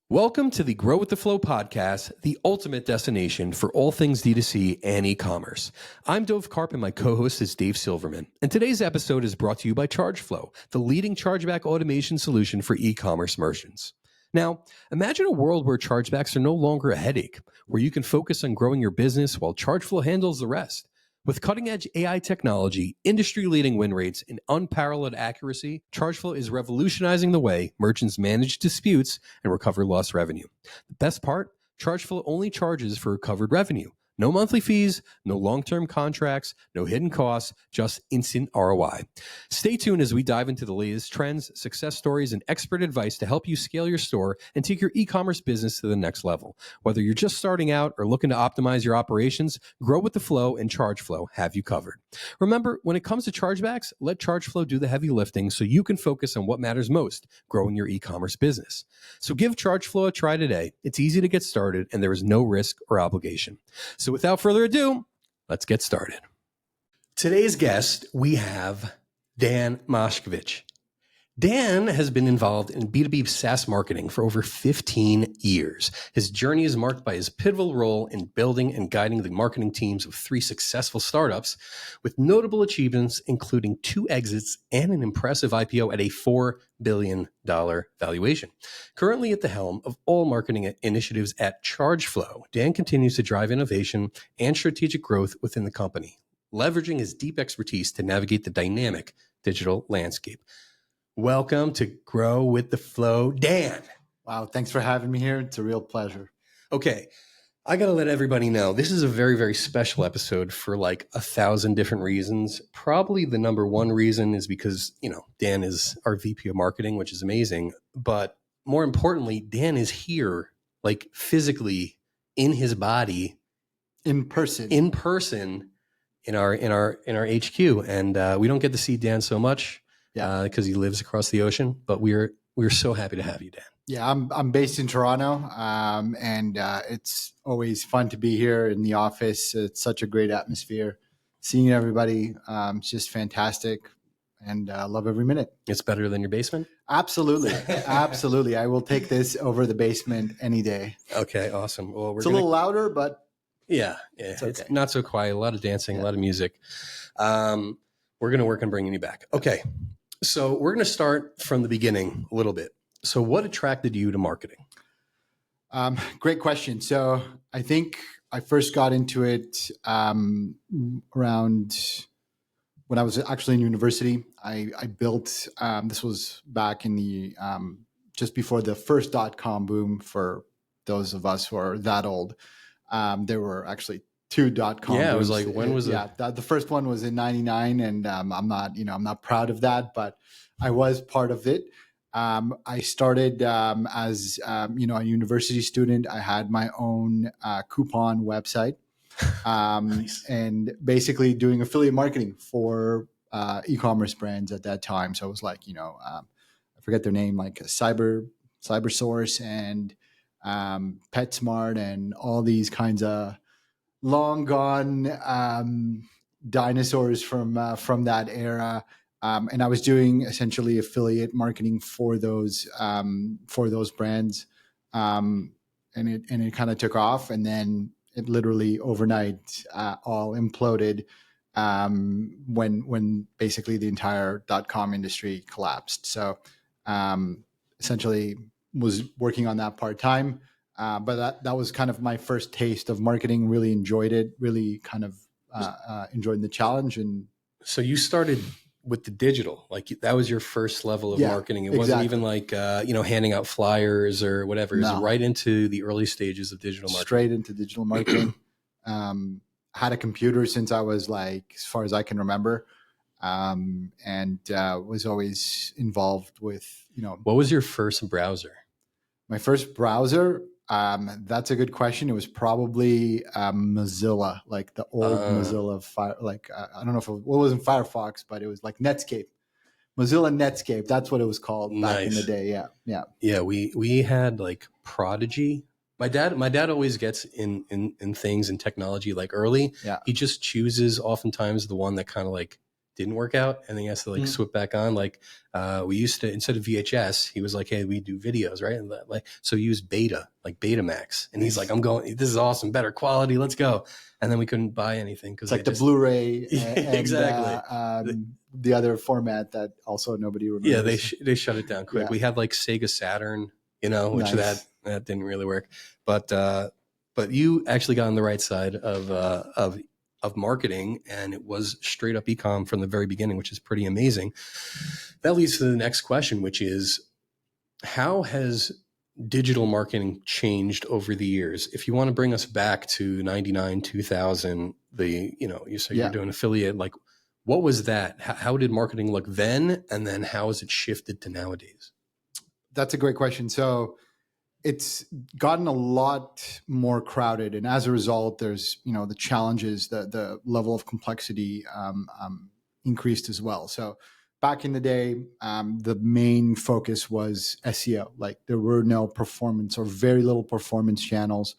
Welcome to the Grow with the Flow podcast, the ultimate destination for all things D2C and e-commerce. I'm Dove Karp and my co-host is Dave Silverman. And today's episode is brought to you by Chargeflow, the leading chargeback automation solution for e-commerce merchants. Now, imagine a world where chargebacks are no longer a headache, where you can focus on growing your business while Chargeflow handles the rest. With cutting-edge AI technology, industry-leading win rates, and unparalleled accuracy, Chargeflow is revolutionizing the way merchants manage disputes and recover lost revenue. The best part? Chargeflow only charges for recovered revenue. No monthly fees, no long-term contracts, no hidden costs, just instant ROI. Stay tuned as we dive into the latest trends, success stories, and expert advice to help you scale your store and take your e-commerce business to the next level. Whether you're just starting out or looking to optimize your operations, Grow with the Flow and Chargeflow have you covered. Remember, when it comes to chargebacks, let Chargeflow do the heavy lifting so you can focus on what matters most, growing your e-commerce business. So give Chargeflow a try today. It's easy to get started and there is no risk or obligation. So without further ado, let's get started. Today's guest, we have Dan Moshkovich. Dan has been involved in B2B SaaS marketing for over 15 years. His journey is marked by his pivotal role in building and guiding the marketing teams of 3 successful startups with notable achievements, including 2 exits and an impressive IPO at a $4 billion valuation. Currently at the helm of all marketing initiatives at Chargeflow, Dan continues to drive innovation and strategic growth within the company, leveraging his deep expertise to navigate the dynamic digital landscape. Welcome to Grow with the Flow, Dan. Wow, thanks for having me here. It's a real pleasure. Okay, I got to let everybody know, this is a very, very special episode for like 1,000 different reasons. Probably the number one reason is because, Dan is our VP of marketing, which is amazing. But more importantly, Dan is here, like physically in his body. In person in our HQ. And we don't get to see Dan so much. Yeah, because he lives across the ocean, but we're so happy to have you, Dan. Yeah, I'm based in Toronto, and it's always fun to be here in the office. It's such a great atmosphere. Seeing everybody, it's just fantastic, and I love every minute. It's better than your basement? Absolutely, absolutely. I will take this over the basement any day. Okay, awesome. Well, it's a little louder, but yeah, it's not so quiet. A lot of dancing, a lot of music. We're going to work on bringing you back. Okay. So we're going to start from the beginning a little bit. So what attracted you to marketing? Great question. So I think I first got into it around when I was actually in university. I built, this was back in the, just before the first .com boom for those of us who are that old. There were actually 2 .com. Yeah, it was like, when was it? Yeah, the first one was in 99, and I'm not proud of that, but I was part of it. I started as a university student. I had my own coupon website, nice. And basically doing affiliate marketing for e-commerce brands at that time. So it was like I forget their name, like CyberSource and PetSmart and all these kinds of long gone dinosaurs from that era, and I was doing essentially affiliate marketing for those brands, and it kind of took off, and then it literally overnight all imploded when basically the entire .com industry collapsed. So essentially was working on that part-time. But that was kind of my first taste of marketing. Really enjoyed it. Really kind of enjoyed the challenge. And so you started with the digital, like that was your first level of marketing. It wasn't even like handing out flyers or whatever. It was right into the early stages of digital marketing. Straight into digital marketing. Had a computer since I was like, as far as I can remember, and was always involved with What was your first browser? My first browser. That's a good question. It was probably Mozilla, like the old Mozilla I don't know if it wasn't Firefox, but it was like Netscape, Mozilla Netscape. That's what it was called back in the day. Yeah. We had like Prodigy. My dad always gets in things in technology like early. Yeah. He just chooses oftentimes the one that kind of like didn't work out, and then he has to like swip back on. Like we used to, instead of VHS, he was like, "Hey, we do videos, right?" And so he used Beta, like Betamax, and he's like, "I'm going. This is awesome, better quality. Let's go." And then we couldn't buy anything because it's like the Blu-ray and exactly the other format that also nobody remembers. Yeah, they shut it down quick. Yeah. We had like Sega Saturn, which Nice. that didn't really work. But you actually got on the right side of marketing, and it was straight up e-com from the very beginning, which is pretty amazing. That leads to the next question, which is, how has digital marketing changed over the years? If you want to bring us back to 99, 2000, you said you're doing affiliate, like what was that? How did marketing look then? And then how has it shifted to nowadays? That's a great question. So it's gotten a lot more crowded. And as a result, there's, the challenges, the level of complexity increased as well. So back in the day, the main focus was SEO. Like there were no performance or very little performance channels.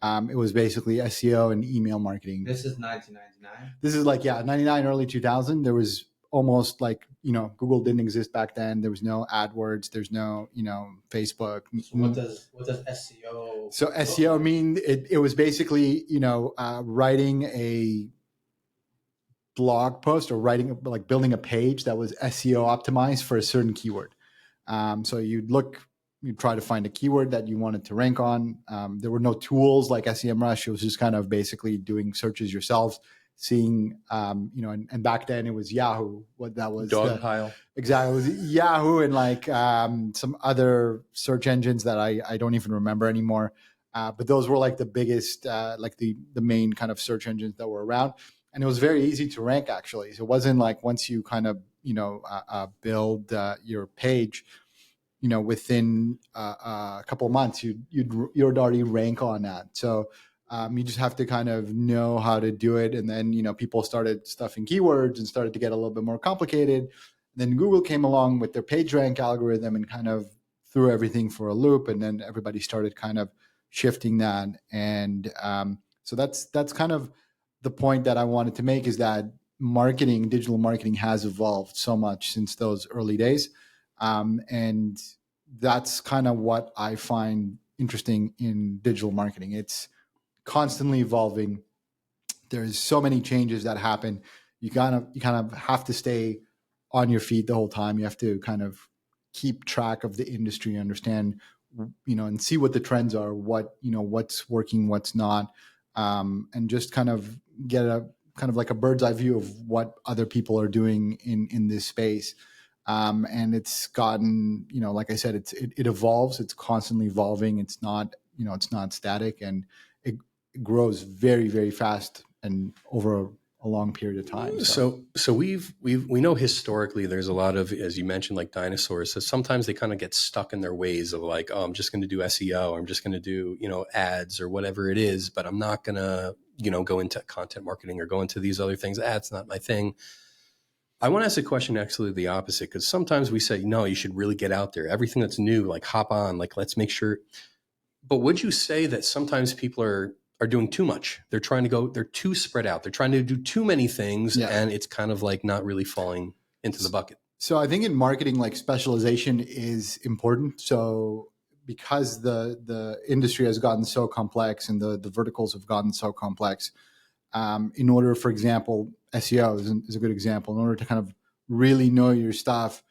It was basically SEO and email marketing. This is 1999. This is 99, early 2000. There was almost Google didn't exist back then. There was no AdWords. There's no, Facebook. So what does SEO? So SEO mean it was basically, writing a blog post or building a page that was SEO optimized for a certain keyword. So you'd try to find a keyword that you wanted to rank on. There were no tools like SEMrush. It was just kind of basically doing searches yourselves, seeing, and back then it was Yahoo. What that was? Dogpile. Exactly. It was Yahoo and some other search engines that I don't even remember anymore. But those were like the biggest, the main kind of search engines that were around. And it was very easy to rank, actually. So it wasn't like once you kind of, build your page, within a couple of months, you'd already rank on that. So you just have to kind of know how to do it. And then, people started stuffing keywords and started to get a little bit more complicated. Then Google came along with their PageRank algorithm and kind of threw everything for a loop. And then everybody started kind of shifting that. And so that's kind of the point that I wanted to make, is that digital marketing has evolved so much since those early days. And that's kind of what I find interesting in digital marketing. It's constantly evolving. There's so many changes that happen. You kind of have to stay on your feet the whole time. You have to kind of keep track of the industry, understand, and see what the trends are, what's working, what's not, and just kind of get a kind of like a bird's eye view of what other people are doing in this space. And it's gotten, like I said, it evolves. It's constantly evolving. It's not static, and it grows very, very fast and over a long period of time. So we know historically there's a lot of, as you mentioned, like dinosaurs. So sometimes they kind of get stuck in their ways of like, oh, I'm just going to do SEO, or I'm just going to do, ads or whatever it is, but I'm not going to, go into content marketing or go into these other things. That's not my thing. I want to ask a question actually the opposite, because sometimes we say, no, you should really get out there. Everything that's new, like hop on, like let's make sure. But would you say that sometimes people are doing too much? They're too spread out. They're trying to do too many things, and it's kind of like not really falling into the bucket. So I think in marketing, like specialization is important. So because the industry has gotten so complex and the verticals have gotten so complex, in order, for example, SEO is a good example. In order to kind of really know your stuff,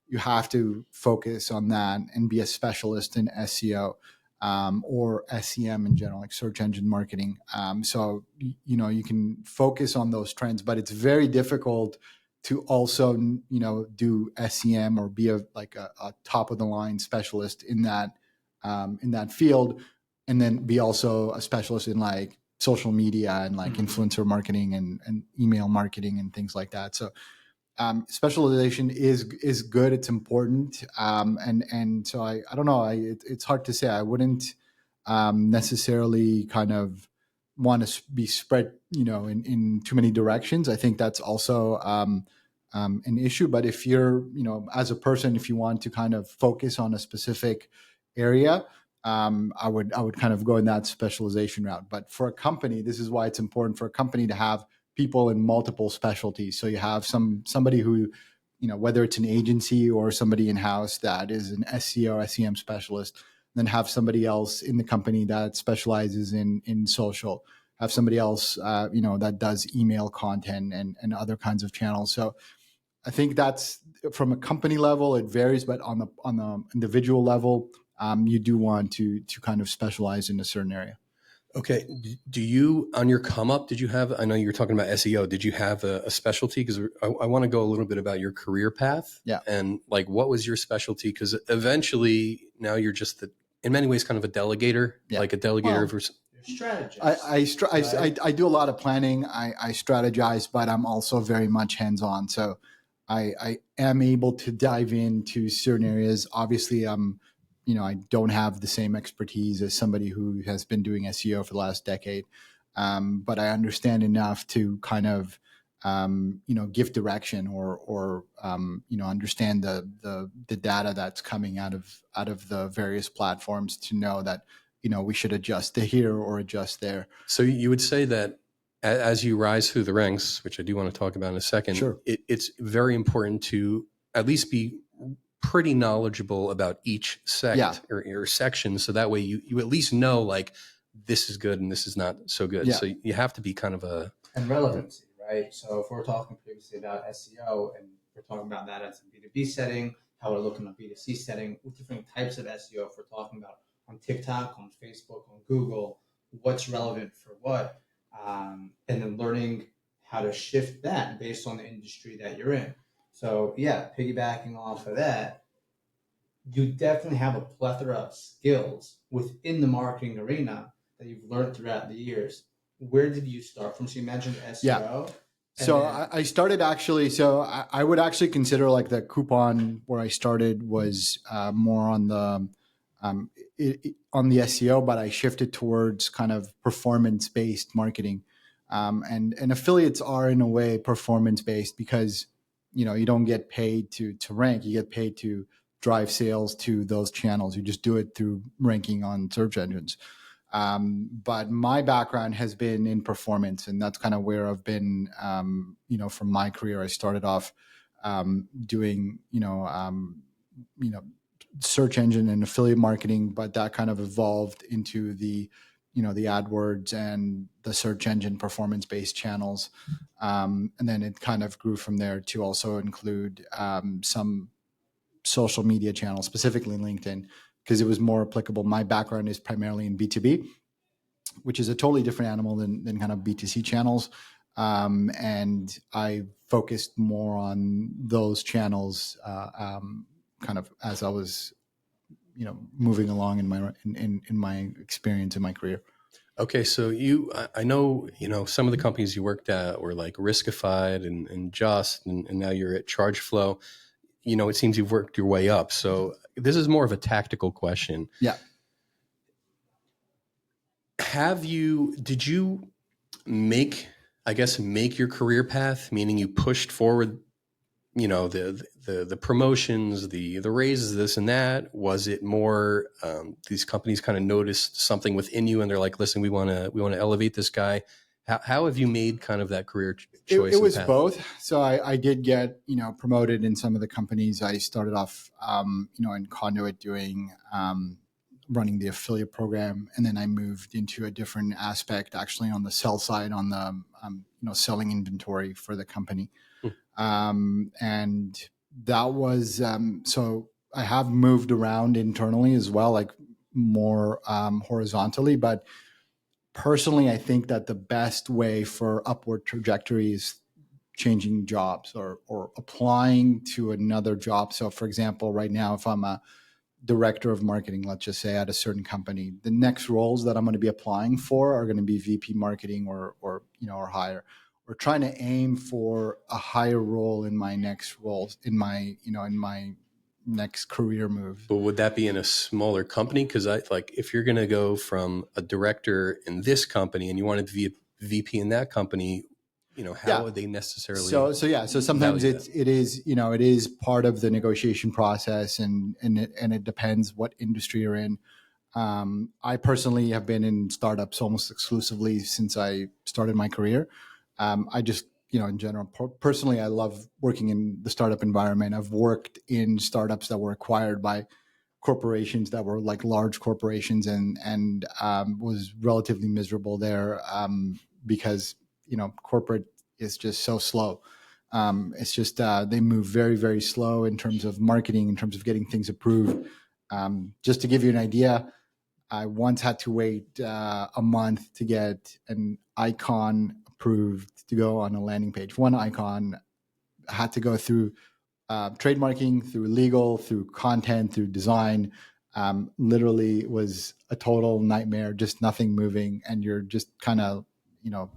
you have to focus on that and be a specialist in SEO. Or SEM in general, like search engine marketing. So, you can focus on those trends, but it's very difficult to also, do SEM or be a top of the line specialist in that field, and then be also a specialist in like social media and like influencer marketing and email marketing and things like that. So, specialization is good. It's important. And so I don't know. It's hard to say. I wouldn't necessarily kind of want to be spread, in too many directions. I think that's also an issue. But if you're, as a person, if you want to kind of focus on a specific area, I would kind of go in that specialization route. But for a company, this is why it's important for a company to have people in multiple specialties. So you have somebody who, whether it's an agency or somebody in-house that is an SEO, SEM specialist, then have somebody else in the company that specializes in social, have somebody else, that does email content and other kinds of channels. So I think that's from a company level, it varies, but on the individual level, you do want to kind of specialize in a certain area. Okay. Do you, on your come up, did you have, I know you were talking about SEO, did you have a specialty? Because I want to go a little bit about your career path. Yeah. And like, what was your specialty? Because eventually now you're just in many ways kind of a delegator, like a delegator versus. Strategist. I do a lot of planning. I strategize, but I'm also very much hands-on. So I am able to dive into certain areas. Obviously, I don't have the same expertise as somebody who has been doing SEO for the last decade. But I understand enough to kind of, give direction or understand the data that's coming out of the various platforms to know that, we should adjust to here or adjust there. So you would say that as you rise through the ranks, which I do want to talk about in a second, Sure. It's very important to at least be pretty knowledgeable about each sect or section. So that way you at least know like this is good and this is not so good. Yeah. So you have to be kind of and relevancy, right? So if we're talking previously about SEO and we're talking about that as a B2B setting, how we're looking at B2C setting with different types of SEO, if we're talking about on TikTok, on Facebook, on Google, what's relevant for what, and then learning how to shift that based on the industry that you're in. So yeah, piggybacking off of that, you definitely have a plethora of skills within the marketing arena that you've learned throughout the years. Where did you start from? So you mentioned SEO. Yeah. So I started actually, I would actually consider like the coupon where I started was more on the SEO, but I shifted towards kind of performance-based marketing. And affiliates are in a way performance-based because, you don't get paid to rank, you get paid to drive sales to those channels. You just do it through ranking on search engines. But my background has been in performance, and that's kind of where I've been, from my career. I started off doing, search engine and affiliate marketing, but that kind of evolved into the AdWords and the search engine performance-based channels. And then it kind of grew from there to also include some social media channels, specifically LinkedIn, because it was more applicable. My background is primarily in B2B, which is a totally different animal than kind of B2C channels. And I focused more on those channels kind of as I was, moving along in my experience in my career. Okay, so I know, some of the companies you worked at were like Riskified and Just, and now you're at Chargeflow. It seems you've worked your way up. So this is more of a tactical question. Yeah. Did you make your career path, meaning you pushed forward, the promotions, the raises, this and that? Was it more these companies kind of noticed something within you and they're like, listen, we want to elevate this guy? How have you made kind of that career choice? It was both. So I did get, promoted in some of the companies. I started off, in Conduit doing running the affiliate program. And then I moved into a different aspect, actually on the sell side, on the, selling inventory for the company. And that was, so I have moved around internally as well, like more horizontally, but personally, I think that the best way for upward trajectory is changing jobs or applying to another job. So for example, right now, if I'm a director of marketing, let's just say at a certain company, the next roles that I'm going to be applying for are going to be VP marketing or higher. We're trying to aim for a higher role in my next roles, in my next career move. But would that be in a smaller company? Because if you're going to go from a director in this company and you wanted to be a VP in that company, how would they necessarily? So sometimes it is part of the negotiation process, and it depends what industry you're in. I personally have been in startups almost exclusively since I started my career. I just, in general, personally, I love working in the startup environment. I've worked in startups that were acquired by corporations that were like large corporations, and was relatively miserable there, because corporate is just so slow. It's just they move very, very slow in terms of marketing, in terms of getting things approved. Just to give you an idea, I once had to wait a month to get an icon approved to go on a landing page. One icon had to go through trademarking, through legal, through content, through design. Literally was a total nightmare, just nothing moving. And you're just kind of, you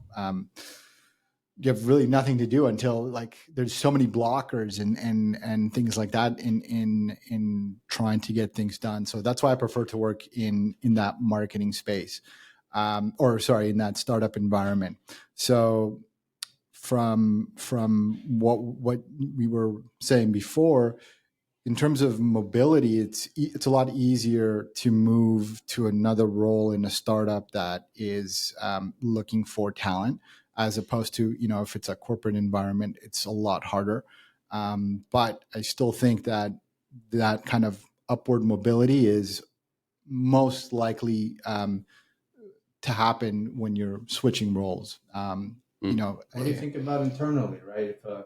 have really nothing to do until like there's so many blockers and things like that in trying to get things done. So that's why I prefer to work in that marketing space, in that startup environment. So from what we were saying before, in terms of mobility, it's a lot easier to move to another role in a startup that is looking for talent, as opposed to, if it's a corporate environment, it's a lot harder. But I still think that kind of upward mobility is most likely to happen when you're switching roles. What do you think about internally, right? If a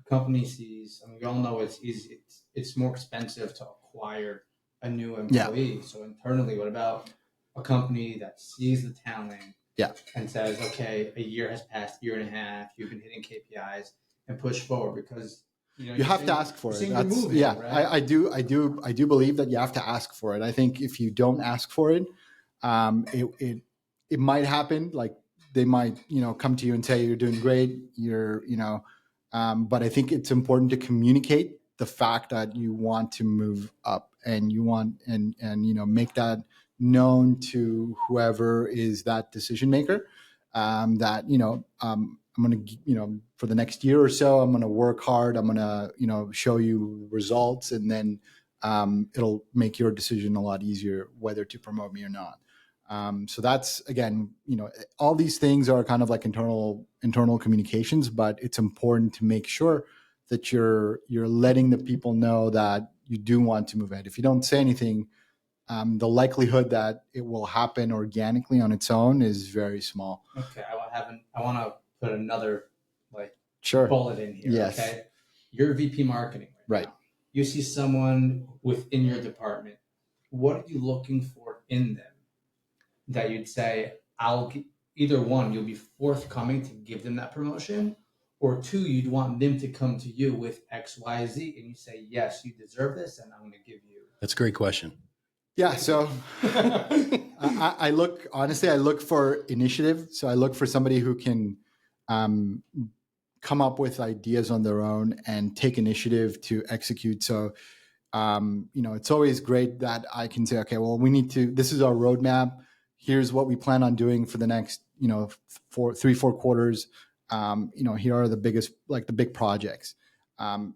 company sees, we all know it's more expensive to acquire a new employee. Yeah. So internally, what about a company that sees the talent? Yeah. And says, okay, a year has passed, year and a half, you've been hitting KPIs, and push forward, because you have to ask for it. That's, moving, yeah, right? I do believe that you have to ask for it. I think if you don't ask for it, it might happen. Like they might, come to you and say you're doing great. But I think it's important to communicate the fact that you want to move up, and you want and make that known to whoever is that decision maker, that I'm going to for the next year or so, I'm going to work hard, I'm going to show you results, and then it'll make your decision a lot easier whether to promote me or not. So that's, again, all these things are kind of like internal communications, but it's important to make sure that you're letting the people know that you do want to move ahead. If you don't say anything, the likelihood that it will happen organically on its own is very small. Okay, I want to put another sure bullet in here. Yes. Okay, you're VP marketing right now. You see someone within your department. What are you looking for in them that you'd say, either one, you'll be forthcoming to give them that promotion, or two, you'd want them to come to you with X, Y, Z, and you say, yes, you deserve this, and I'm going to give you. That's a great question. Yeah. So I look for initiative. So I look for somebody who can come up with ideas on their own and take initiative to execute. So, it's always great that I can say, okay, well, this is our roadmap. Here's what we plan on doing for the next, 3-4 quarters. Here are the biggest, the big projects.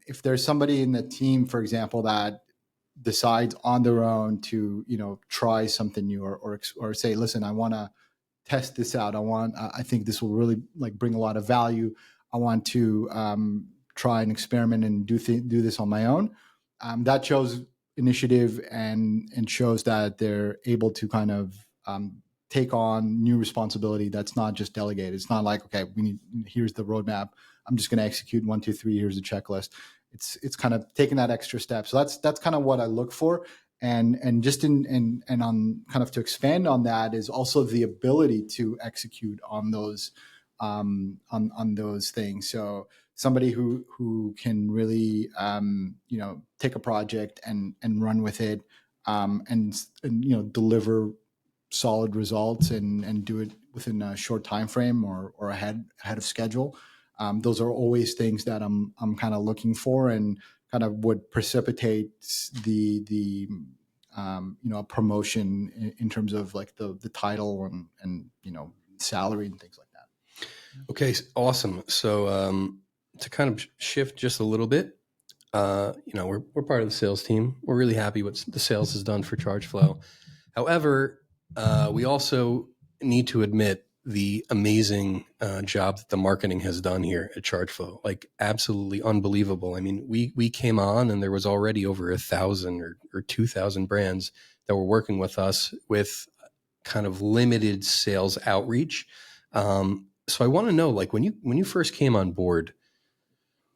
If there's somebody in the team, for example, that decides on their own to, try something new or say, listen, I want to test this out. I think this will really bring a lot of value. I want to try and experiment and do this on my own. That shows initiative and shows that they're able to kind of take on new responsibility that's not just delegated. It's not like, okay, here's the roadmap, I'm just going to execute 1, 2, 3, here's the checklist. It's kind of taking that extra step. So that's kind of what I look for. And just on kind of to expand on that is also the ability to execute on those on those things. So somebody who can really take a project and run with it, and deliver solid results and do it within a short time frame or ahead of schedule. Those are always things that I'm kind of looking for, and kind of would precipitate the promotion in terms of the title and salary and things like that. Okay, awesome. So to kind of shift just a little bit, we're part of the sales team. We're really happy what the sales has done for Chargeflow. However, we also need to admit the amazing job that the marketing has done here at Chargeflow. Like, absolutely unbelievable. I mean, we came on and there was already over 1,000 or 2,000 brands that were working with us with kind of limited sales outreach. So I want to know, like, when you first came on board,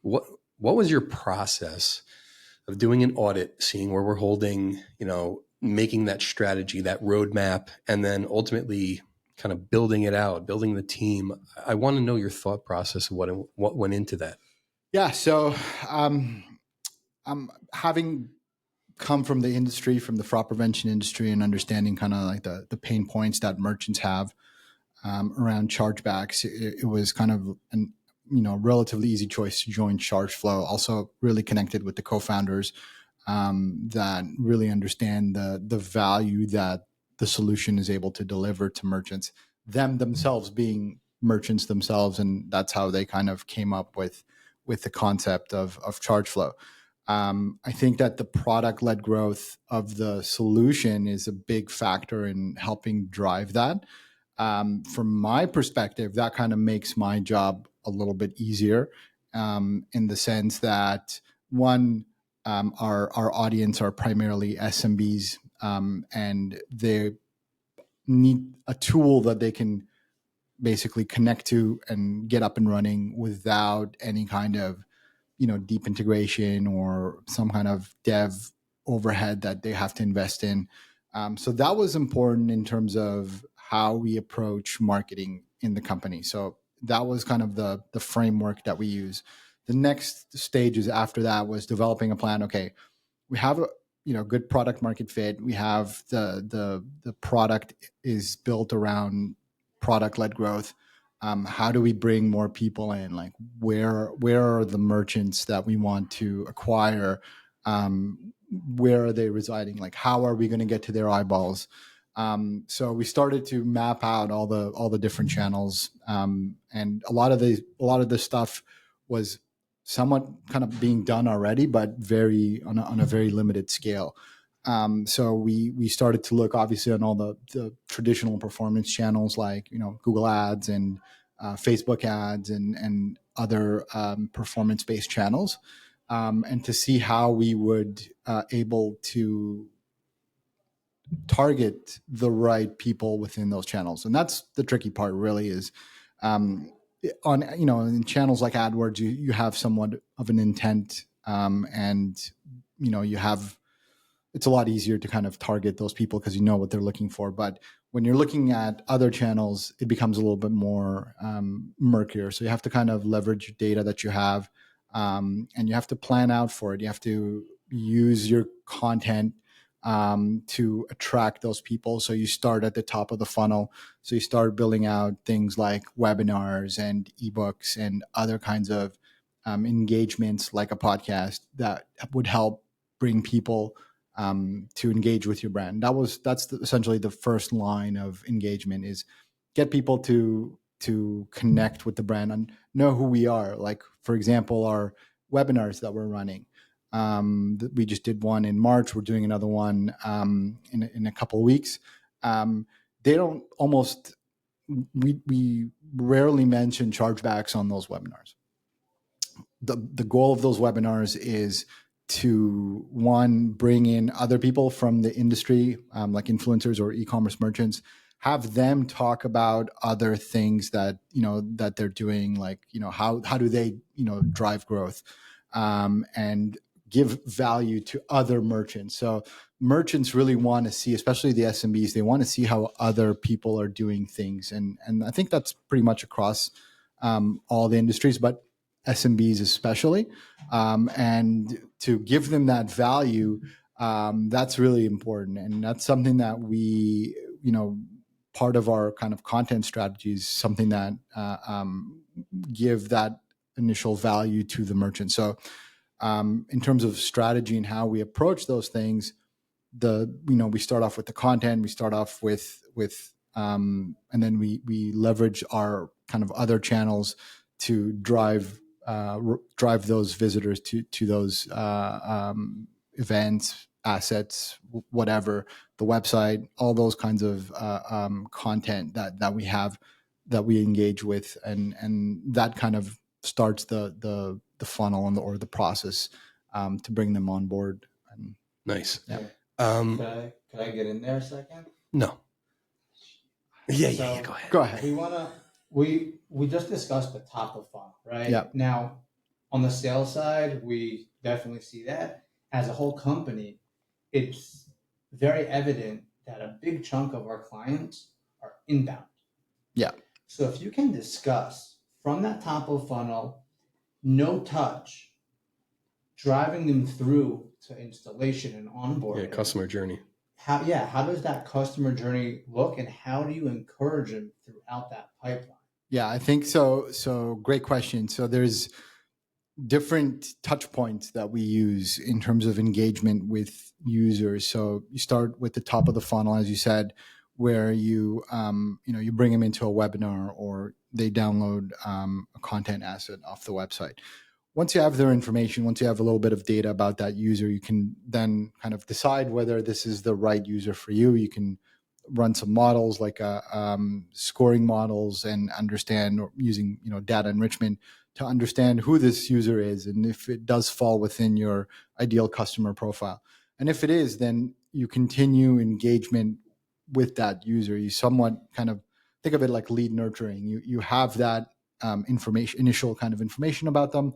what was your process of doing an audit, seeing where we're holding, making that strategy, that roadmap, and then ultimately kind of building it out, building the team? I want to know your thought process of what went into that. Yeah. So, having come from the industry, from the fraud prevention industry, and understanding kind of like the pain points that merchants have around chargebacks, it was kind of an relatively easy choice to join Chargeflow. Also, really connected with the co-founders that really understand the value that the solution is able to deliver to merchants, them themselves being merchants themselves, and that's how they kind of came up with the concept of Chargeflow. I think that the product-led growth of the solution is a big factor in helping drive that. From my perspective, that kind of makes my job a little bit easier in the sense that, one, our audience are primarily SMBs, and they need a tool that they can basically connect to and get up and running without any kind of deep integration or some kind of dev overhead that they have to invest in. So that was important in terms of how we approach marketing in the company. So that was kind of the framework that we use. The next stages after that was developing a plan. Okay, we have a good product market fit. We have the product is built around product-led growth. How do we bring more people in? Like, where are the merchants that we want to acquire? Where are they residing? Like, how are we going to get to their eyeballs? So we started to map out all the different channels, and a lot of the stuff was somewhat kind of being done already, but very on a very limited scale. So we started to look obviously on all the traditional performance channels like Google Ads and Facebook ads and other performance-based channels, and to see how we would able to target the right people within those channels. And that's the tricky part, really, is on in channels like AdWords, you have somewhat of an intent, and you have, it's a lot easier to kind of target those people because you know what they're looking for. But when you're looking at other channels, it becomes a little bit more murkier. So you have to kind of leverage data that you have, and you have to plan out for it. You have to use your content to attract those people. So you start at the top of the funnel. So you start building out things like webinars and ebooks and other kinds of engagements like a podcast that would help bring people to engage with your brand. That's essentially the first line of engagement, is get people to connect with the brand and know who we are. Like, for example, our webinars that we're running. We just did one in March. We're doing another one in a couple of weeks. They don't almost, we rarely mention chargebacks on those webinars. The goal of those webinars is to, one, bring in other people from the industry, like influencers or e-commerce merchants, have them talk about other things that that they're doing, like how do they drive growth, and give value to other merchants. So merchants really want to see, especially the SMBs, they want to see how other people are doing things, and I think that's pretty much across all the industries, but SMBs especially, and to give them that value, that's really important. And that's something that we, part of our kind of content strategy is something that give that initial value to the merchant. So in terms of strategy and how we approach those things, we start off with the content, we start off with and then we leverage our kind of other channels to drive those visitors to those events, assets, whatever, the website, all those kinds of content that we have. that we engage with, and that kind of starts the funnel or the process to bring them on board. And, Nice. Yeah. Could I get in there a second? No. Yeah, So, go ahead. Go ahead. We just discussed the top of funnel, right? Yeah. Now, on the sales side, we definitely see that. As a whole company, it's very evident that a big chunk of our clients are inbound. Yeah. So if you can discuss from that top of funnel, no touch, driving them through to installation and onboarding. Yeah, customer journey. How does that customer journey look, and how do you encourage them throughout that pipeline? Yeah, I think so. So great question. So there's different touch points that we use in terms of engagement with users. So you start with the top of the funnel, as you said, where you bring them into a webinar or they download a content asset off the website. Once you have their information, once you have a little bit of data about that user, you can then kind of decide whether this is the right user for you. You can run some models like scoring models and understand, or using data enrichment to understand who this user is and if it does fall within your ideal customer profile. And if it is, then you continue engagement with that user. You somewhat kind of think of it like lead nurturing. You have that initial kind of information about them.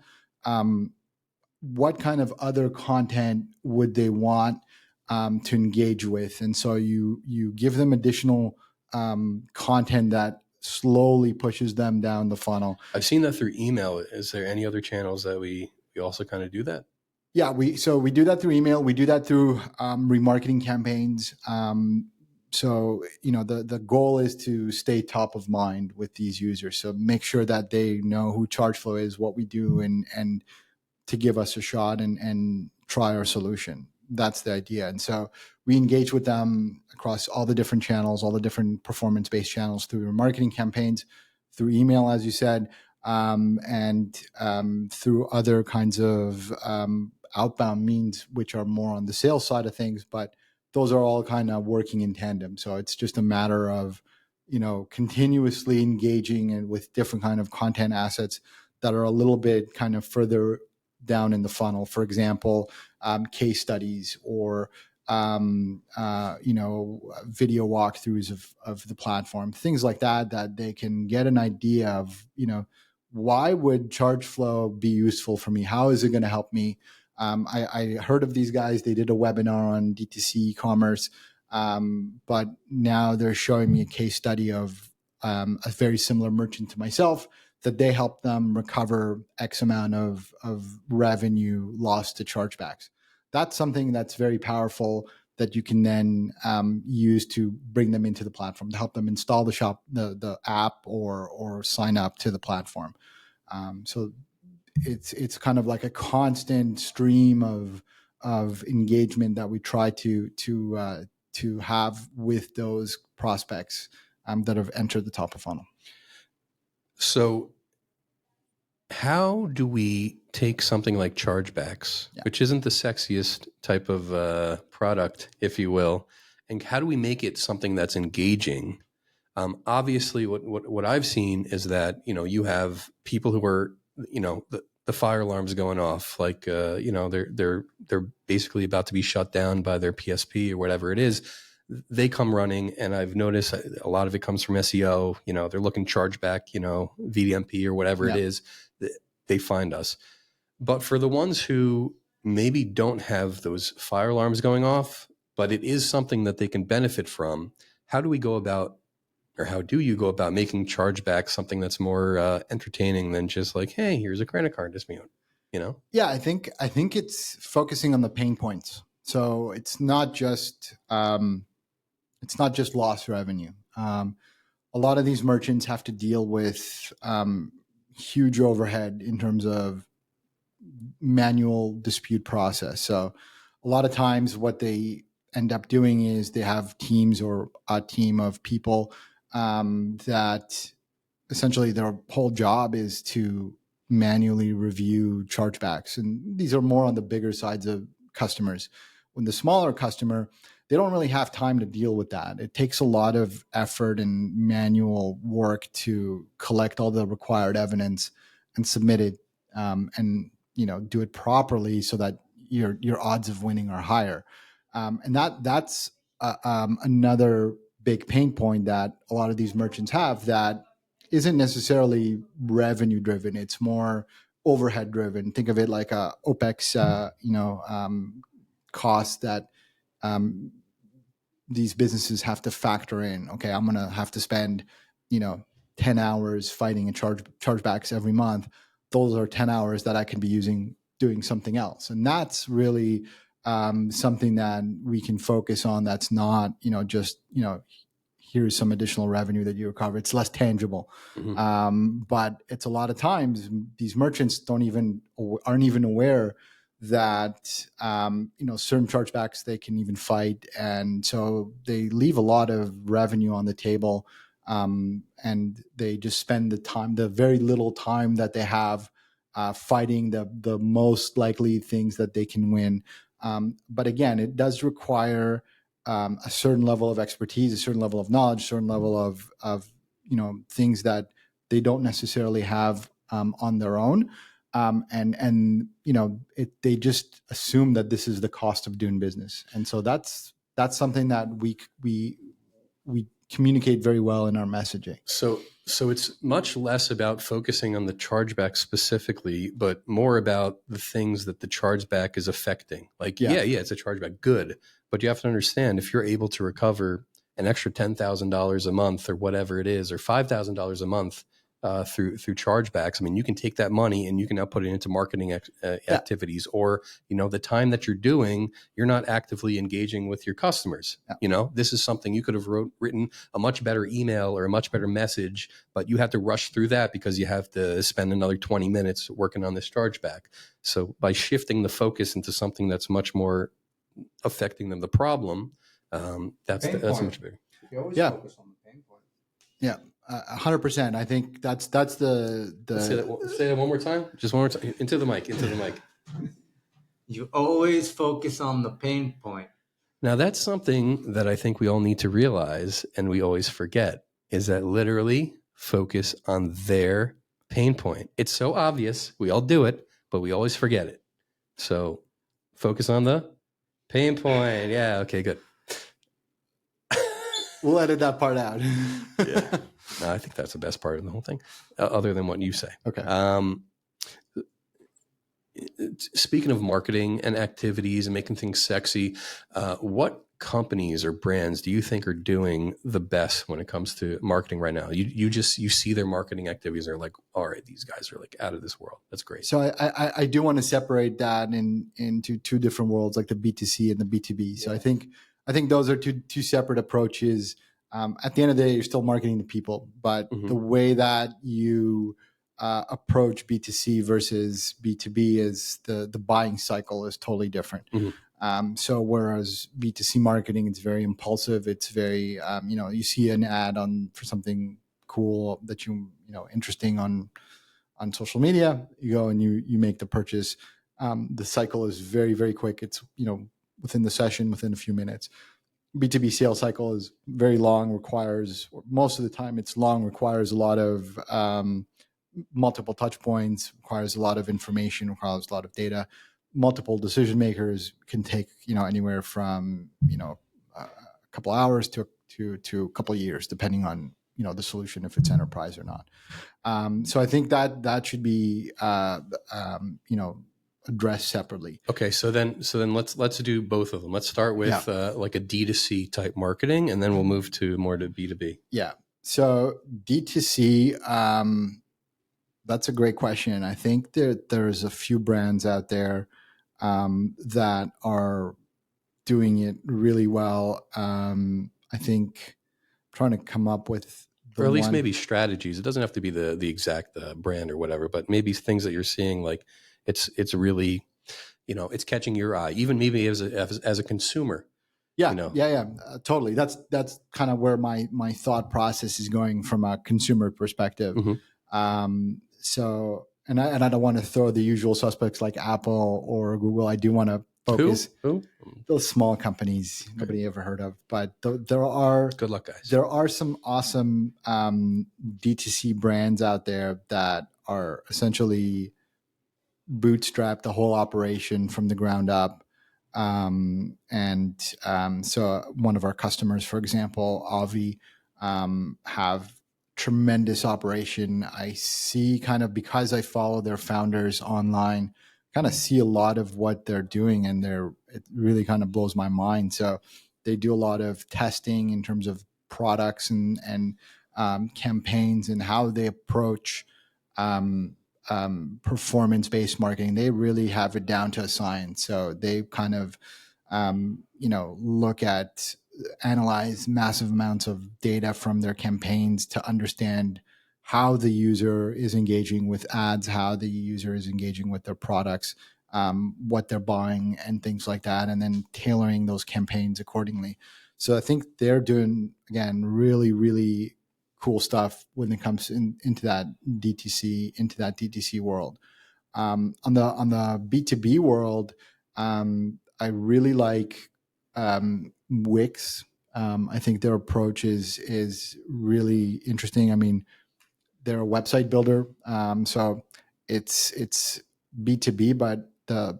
What kind of other content would they want to engage with? And so you give them additional content that slowly pushes them down the funnel. I've seen that through email. Is there any other channels that we also kind of do that? Yeah, we do that through email. We do that through remarketing campaigns. So the goal is to stay top of mind with these users. So make sure that they know who Chargeflow is, what we do, and to give us a shot and try our solution. That's the idea. And so we engage with them across all the different channels, all the different performance-based channels, through marketing campaigns, through email, as you said, and through other kinds of outbound means, which are more on the sales side of things. But those are all kind of working in tandem. So it's just a matter of, continuously engaging with different kind of content assets that are a little bit kind of further down in the funnel. For example, case studies or video walkthroughs of the platform, things like that they can get an idea of, why would Chargeflow be useful for me? How is it going to help me? I heard of these guys. They did a webinar on DTC e-commerce, but now they're showing me a case study of a very similar merchant to myself, that they help them recover X amount of revenue lost to chargebacks. That's something that's very powerful that you can then use to bring them into the platform, to help them install the app or sign up to the platform. So it's kind of like a constant stream of engagement that we try to have with those prospects that have entered the top of funnel. So how do we take something like Chargebacks, which isn't the sexiest type of product, if you will, and how do we make it something that's engaging? Obviously, what I've seen is that, you have people who are, the fire alarm's going off, like, they're basically about to be shut down by their PSP or whatever it is. They come running, and I've noticed a lot of it comes from SEO. They're looking chargeback, VDMP or whatever it is. They find us. But for the ones who maybe don't have those fire alarms going off, but it is something that they can benefit from, how do we go about, or how do you go about making chargeback something that's more entertaining than just like, hey, here's a credit card dispute, Yeah, I think it's focusing on the pain points. So it's not just lost revenue. A lot of these merchants have to deal with huge overhead in terms of manual dispute process. So a lot of times what they end up doing is they have teams or a team of people that essentially their whole job is to manually review chargebacks. And these are more on the bigger sides of customers. When the smaller customer, they don't really have time to deal with that. It takes a lot of effort and manual work to collect all the required evidence and submit it, and do it properly so that your odds of winning are higher. And that's another big pain point that a lot of these merchants have that isn't necessarily revenue driven. It's more overhead driven. Think of it like a OPEX, cost that these businesses have to factor in. Okay, I'm going to have to spend, 10 hours fighting a chargebacks every month. Those are 10 hours that I can be using doing something else. And that's really something that we can focus on. That's not, just, here's some additional revenue that you recover. It's less tangible. Mm-hmm. But it's a lot of times these merchants aren't even aware that, certain chargebacks they can even fight. And so they leave a lot of revenue on the table. And they just spend the very little time that they have fighting the most likely things that they can win. But again, it does require a certain level of expertise, a certain level of knowledge, a certain level of things that they don't necessarily have on their own. They just assume that this is the cost of doing business. And so that's something that we communicate very well in our messaging. So it's much less about focusing on the chargeback specifically, but more about the things that the chargeback is affecting. Like, yeah, it's a chargeback, good. But you have to understand, if you're able to recover an extra $10,000 a month or whatever it is, or $5,000 a month through chargebacks, I mean, you can take that money and you can now put it into marketing activities, or, the time that you're not actively engaging with your customers. Yeah. This is something you could have written a much better email or a much better message, but you have to rush through that because you have to spend another 20 minutes working on this chargeback. So by shifting the focus into something that's much more affecting them, the problem, that's much bigger. You always focus on the pain point. Yeah. 100%. I think that's the. Say that one more time. Just one more time. Into the mic. You always focus on the pain point. Now that's something that I think we all need to realize, and we always forget, is that literally focus on their pain point. It's so obvious. We all do it, but we always forget it. So focus on the pain point. Yeah. Okay, good. We'll edit that part out. Yeah. No, I think that's the best part of the whole thing, other than what you say. Okay. Speaking of marketing and activities and making things sexy, what companies or brands do you think are doing the best when it comes to marketing right now? You see their marketing activities and are like, all right, these guys are like out of this world. That's great. So I do want to separate that into two different worlds, like the B2C and the B2B. So yeah. I think those are two separate approaches. At the end of the day, you're still marketing to people, but the way that you approach B2C versus B2B is the buying cycle is totally different. So whereas B2C marketing, it's very impulsive. It's very, you see an ad for something cool that interesting on social media, you go and you make the purchase. The cycle is very, very quick. It's, within the session, within a few minutes. B2B sales cycle is very long, most of the time it's long, requires a lot of multiple touch points, requires a lot of information, requires a lot of data. Multiple decision makers can take, anywhere from, a couple hours to a couple of years, depending on, the solution, if it's enterprise or not. So I think that should be, addressed separately. Okay, so then let's do both of them. Let's start with like a D2C type marketing, and then we'll move to more to B2B. Yeah. So D2C, that's a great question. I think there's a few brands out there that are doing it really well. I think I'm trying to come up with, or at least maybe strategies. It doesn't have to be the exact brand or whatever, but maybe things that you're seeing, like it's really, it's catching your eye, even maybe as a consumer. Yeah, totally. That's kind of where my thought process is going from a consumer perspective. So, and I don't want to throw the usual suspects like Apple or Google. I do want to focus. Who? Those small companies nobody ever heard of, but there are Good luck, guys. there are some awesome DTC brands out there that are essentially bootstrap the whole operation from the ground up. So one of our customers, for example, Obvi, have tremendous operation. I see kind of, because I follow their founders online, kind of see a lot of what they're doing, and it really kind of blows my mind. So they do a lot of testing in terms of products and campaigns and how they approach performance-based marketing. They really have it down to a science. So they kind of, analyze massive amounts of data from their campaigns to understand how the user is engaging with ads, how the user is engaging with their products, what they're buying, and things like that, and then tailoring those campaigns accordingly. So I think they're doing, again, really, really cool stuff when it comes into that DTC world. On the B2B world, I really like Wix. I think their approach is really interesting. I mean, they're a website builder, so it's B2B, but the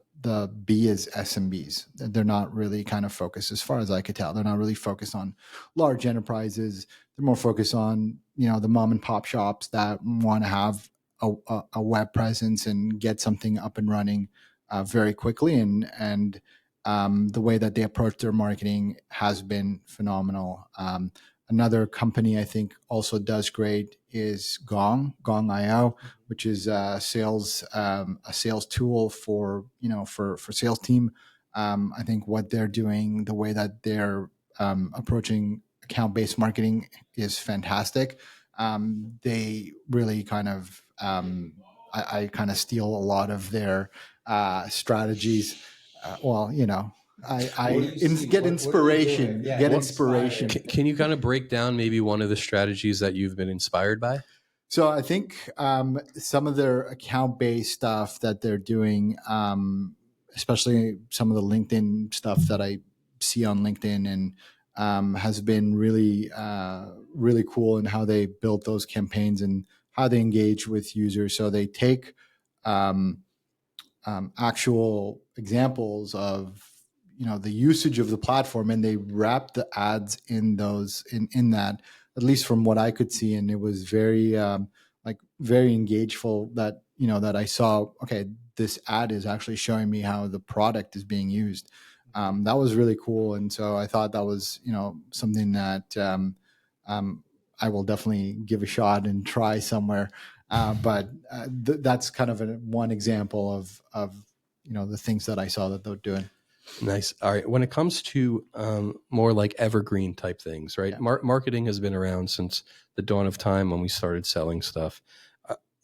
B is SMBs. They're not really kind of focused, as far as I could tell. They're not really focused on large enterprises. They're more focused on, the mom and pop shops that want to have a web presence and get something up and running very quickly. And the way that they approach their marketing has been phenomenal. Another company I think also does great is Gong.io, which is a sales tool for sales team. I think what they're doing, the way that they're approaching account-based marketing is fantastic. They really kind of, I kind of steal a lot of their strategies. Get inspiration. Can you kind of break down maybe one of the strategies that you've been inspired by? So I think some of their account-based stuff that they're doing, especially some of the LinkedIn stuff that I see on LinkedIn, and has been really, really cool in how they built those campaigns and how they engage with users. So they take actual examples of the usage of the platform, and they wrap the ads in that, at least from what I could see. And it was very very engageful that that I saw, okay, this ad is actually showing me how the product is being used. That was really cool. And so I thought that was something that I will definitely give a shot and try somewhere. But that's kind of one example of the things that I saw that they're doing. Nice. All right. When it comes to more like evergreen type things, right? Yeah. Marketing has been around since the dawn of time when we started selling stuff.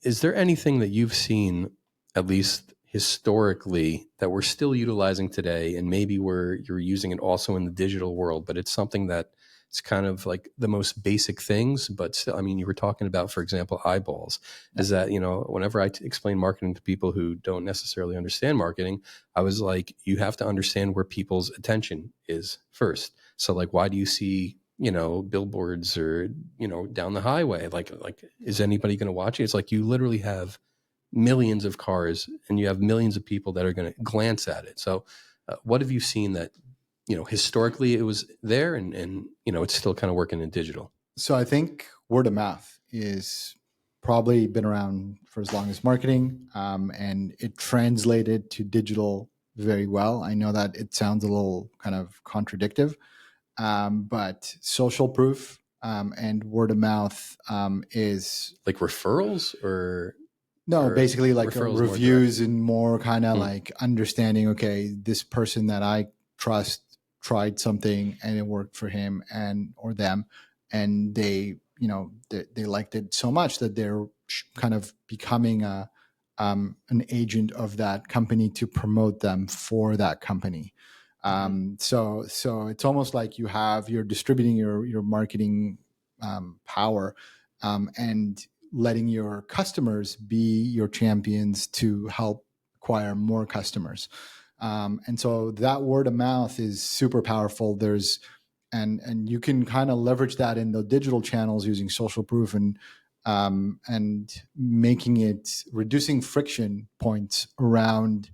Is there anything that you've seen, at least historically, that we're still utilizing today, and maybe you're using it also in the digital world, but it's something that it's kind of like the most basic things, but still, I mean, you were talking about, for example, eyeballs. Is that, whenever I explain marketing to people who don't necessarily understand marketing, I was like, you have to understand where people's attention is first. So like, why do you see, billboards or, down the highway? Like, is anybody going to watch it? It's like, you literally have millions of cars and you have millions of people that are going to glance at it. So what have you seen that, historically it was there and it's still kind of working in digital? So I think word of mouth is probably been around for as long as marketing, and it translated to digital very well. I know that it sounds a little kind of contradictive, but social proof and word of mouth is like referrals or basically like reviews and more kind of like understanding, okay, this person that I trust tried something and it worked for him or them, and they liked it so much that they're kind of becoming an agent of that company to promote them for that company. So it's almost like you're distributing your marketing power, and letting your customers be your champions to help acquire more customers. And so that word of mouth is super powerful. And you can kind of leverage that in the digital channels using social proof and making it, reducing friction points around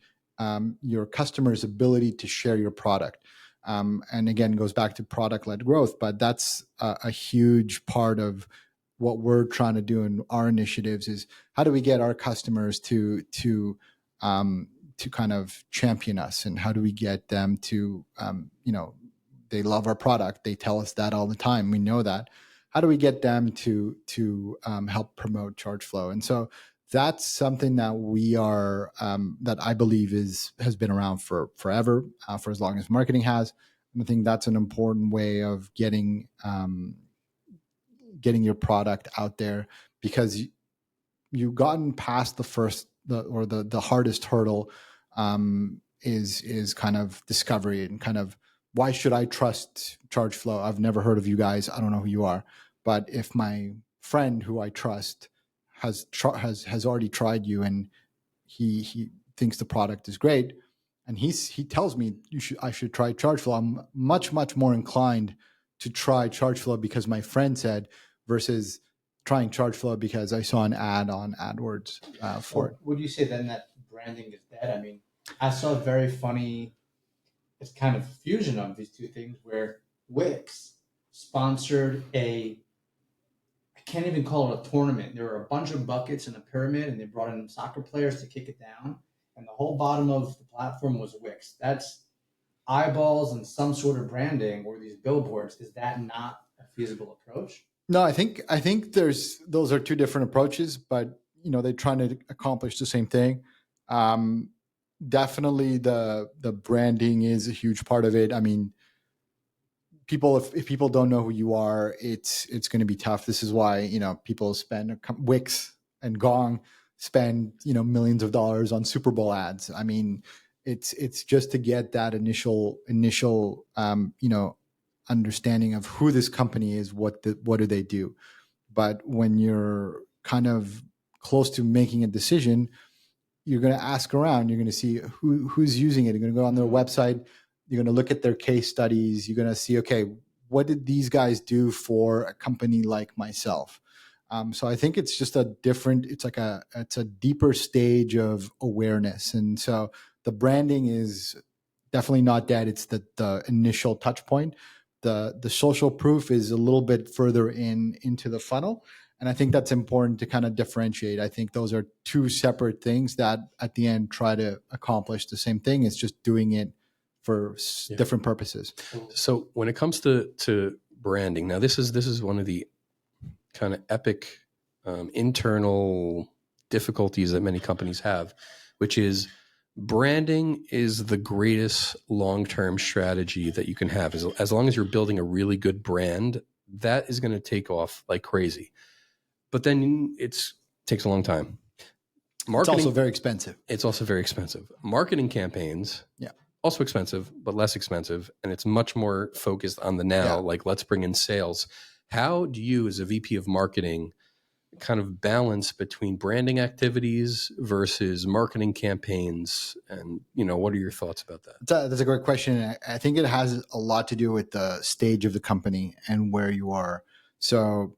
your customer's ability to share your product. And again, goes back to product-led growth, but that's a huge part of what we're trying to do in our initiatives is how do we get our customers to kind of champion us, and how do we get them to, they love our product. They tell us that all the time. We know that. How do we get them to help promote Chargeflow? And so that's something that we are that I believe has been around for forever, for as long as marketing has. And I think that's an important way of getting your product out there, because you've gotten past the hardest hurdle, is kind of discovery and kind of, why should I trust Chargeflow? I've never heard of you guys. I don't know who you are. But if my friend who I trust has already tried you and he thinks the product is great, and he tells me I should try Chargeflow, I'm much more inclined to try Chargeflow because my friend said, versus trying Chargeflow because I saw an ad on AdWords for it. Would you say then that branding is dead? I mean, I saw a very funny, it's kind of fusion of these two things where Wix sponsored I can't even call it a tournament. There were a bunch of buckets in a pyramid, and they brought in soccer players to kick it down. And the whole bottom of the platform was Wix. That's eyeballs and some sort of branding, or these billboards. Is that not a feasible approach? No, I think those are two different approaches, but they're trying to accomplish the same thing. Definitely the branding is a huge part of it. I mean, if people don't know who you are, it's going to be tough. This is why people spend, Wix and Gong spend millions of dollars on Super Bowl ads. I mean, it's just to get that initial understanding of who this company is, what do they do. But when you're kind of close to making a decision, you're going to ask around. You're going to see who's using it. You're going to go on their website. You're going to look at their case studies. You're going to see, okay, what did these guys do for a company like myself? So I think it's just it's a deeper stage of awareness. And so the branding is definitely not dead. It's the initial touch point. The social proof is a little bit further into the funnel. And I think that's important to kind of differentiate. I think those are two separate things that at the end try to accomplish the same thing. It's just doing it for different purposes. So when it comes to branding, now this is one of the kind of epic internal difficulties that many companies have, which is branding is the greatest long-term strategy that you can have. As long as you're building a really good brand, that is going to take off like crazy. But then it takes a long time. Marketing, it's also very expensive. It's also very expensive. Marketing campaigns, also expensive, but less expensive. And it's much more focused on the now, like let's bring in sales. How do you, as a VP of marketing, kind of balance between branding activities versus marketing campaigns? And, what are your thoughts about that? That's a great question. I think it has a lot to do with the stage of the company and where you are. So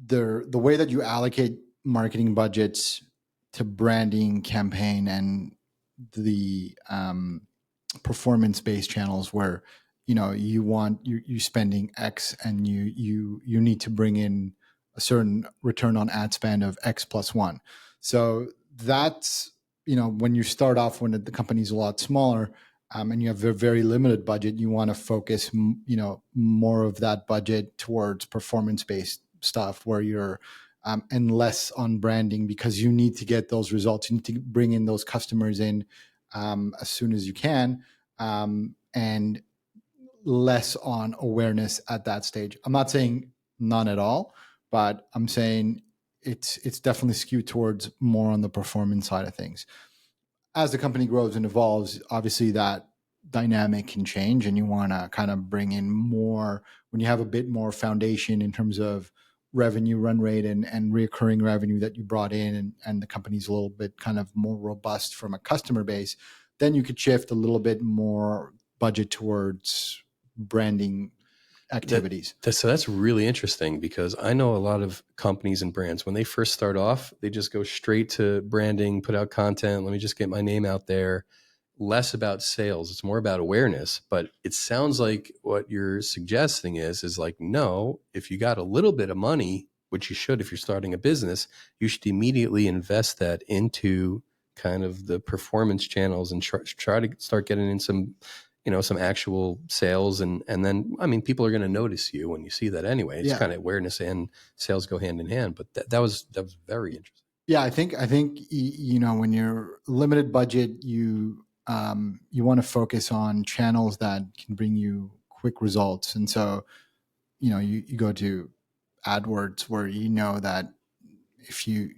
the way that you allocate marketing budgets to branding campaign and the performance-based channels where you spending X and you need to bring in a certain return on ad spend of X plus 1. So that's when you start off, when the company's a lot smaller, and you have a very limited budget, you want to focus more of that budget towards performance-based stuff where you're and less on branding, because you need to get those results. You need to bring in those customers in as soon as you can, and less on awareness at that stage. I'm not saying none at all, but I'm saying it's definitely skewed towards more on the performance side of things. As the company grows and evolves, obviously that dynamic can change, and you want to kind of bring in more when you have a bit more foundation in terms of revenue run rate and reoccurring revenue that you brought in, and the company's a little bit kind of more robust from a customer base. then you could shift a little bit more budget towards branding activities. So that's really interesting, because I know a lot of companies and brands, when they first start off, they just go straight to branding, put out content. Let me just get my name out there. Less about sales. It's more about awareness. But it sounds like what you're suggesting is like, no, if you got a little bit of money, which you should if you're starting a business, you should immediately invest that into kind of the performance channels and try to start getting in some actual sales. And then, I mean, people are going to notice you when you see that anyway. It's kind of awareness and sales go hand in hand. But that was very interesting. Yeah, I think when you're limited budget, you want to focus on channels that can bring you quick results. And so, you go to AdWords, where that if you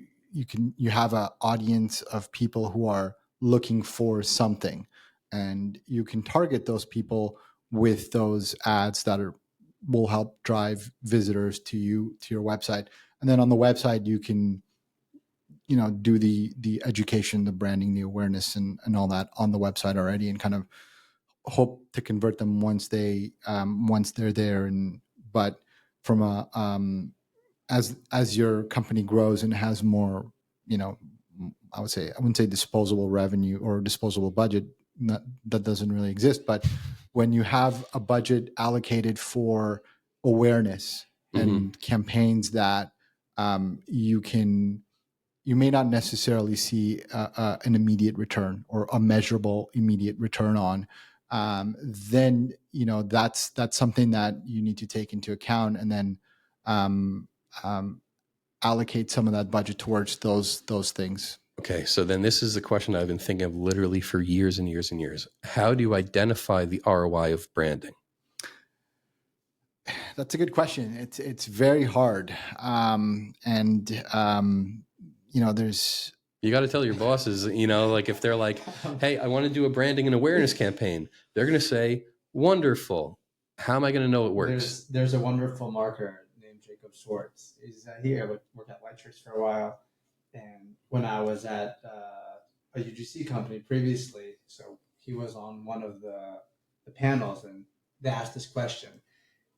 have an audience of people who are looking for something, and you can target those people with those ads that will help drive visitors to your website. And then on the website, you can do the education, the branding, the awareness, and all that on the website already, and kind of hope to convert them once they're there. But from a as your company grows and has more, I wouldn't say disposable revenue or disposable budget. That doesn't really exist. But when you have a budget allocated for awareness and campaigns that you may not necessarily see an immediate return or a measurable immediate return on, then that's something that you need to take into account, and then allocate some of that budget towards those things. Okay, so then this is the question I've been thinking of literally for years and years and years. How do you identify the ROI of branding? That's a good question. It's very hard, there's. You got to tell your bosses, like if they're like, hey, I want to do a branding and awareness campaign, they're going to say, wonderful. How am I going to know it works? There's a wonderful marketer named Jacob Schwartz. He's here. I worked at Whitechurch for a while. And when I was at a UGC company previously, so he was on one of the panels, and they asked this question.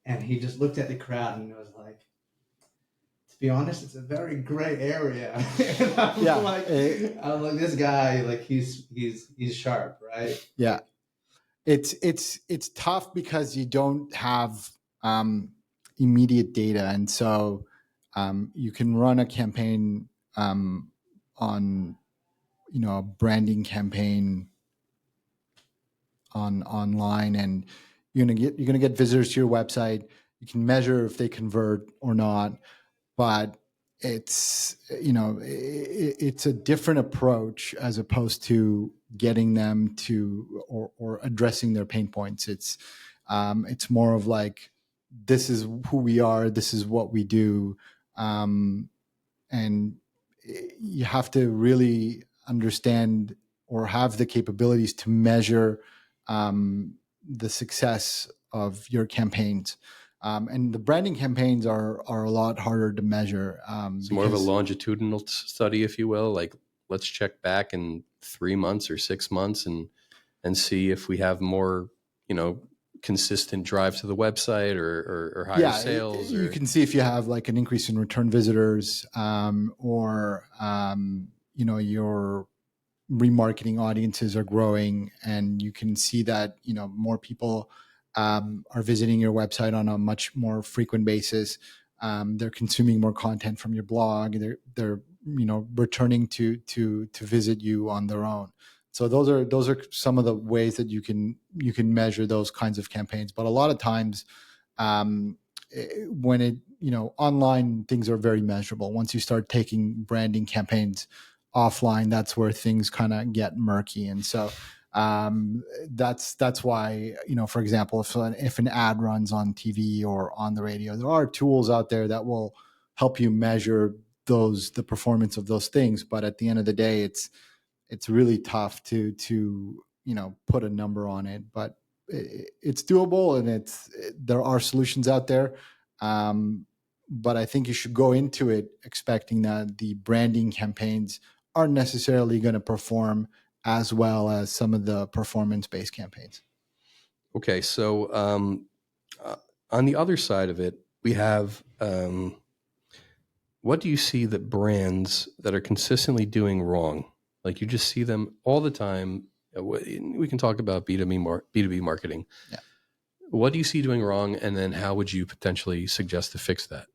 And he just looked at the crowd and was like, to be honest, it's a very gray area. And I'm like, this guy, like he's sharp, right? Yeah. It's tough because you don't have immediate data. And so you can run a campaign on, a branding campaign online, and you're gonna get visitors to your website. You can measure if they convert or not, but it's a different approach as opposed to getting them to or addressing their pain points. It's more of like, this is who we are, this is what we do, and you have to really understand or have the capabilities to measure the success of your campaigns. And the branding campaigns are a lot harder to measure. It's more of a longitudinal study, if you will. Like, let's check back in 3 months or 6 months and see if we have more, consistent drive to the website or higher sales. You can see if you have like an increase in return visitors, or your remarketing audiences are growing, and you can see that more people are visiting your website on a much more frequent basis. They're consuming more content from your blog. They're returning to visit you on their own. So those are some of the ways that you can measure those kinds of campaigns. But a lot of times, when online, things are very measurable. Once you start taking branding campaigns offline, that's where things kind of get murky. And so that's why, for example, if an ad runs on TV or on the radio, there are tools out there that will help you measure the performance of those things. But at the end of the day, it's really tough to put a number on it. But it's doable, and there are solutions out there. But I think you should go into it expecting that the branding campaigns aren't necessarily going to perform as well as some of the performance-based campaigns. Okay, so on the other side of it, we have what do you see that brands that are consistently doing wrong? Like you just see them all the time. We can talk about B2B marketing. Yeah. What do you see doing wrong, and then how would you potentially suggest to fix that?